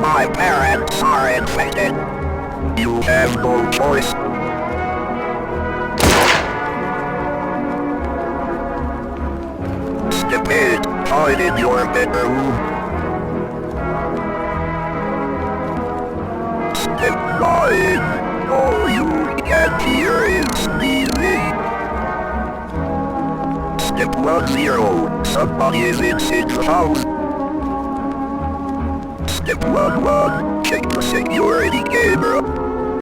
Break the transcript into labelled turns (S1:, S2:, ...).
S1: My parents are infected. You have no choice. Step 8. Hide in your bedroom. Step 9. All you can hear is sneezing. Step 10. Somebody is inside the house. Step 11. Check the security camera.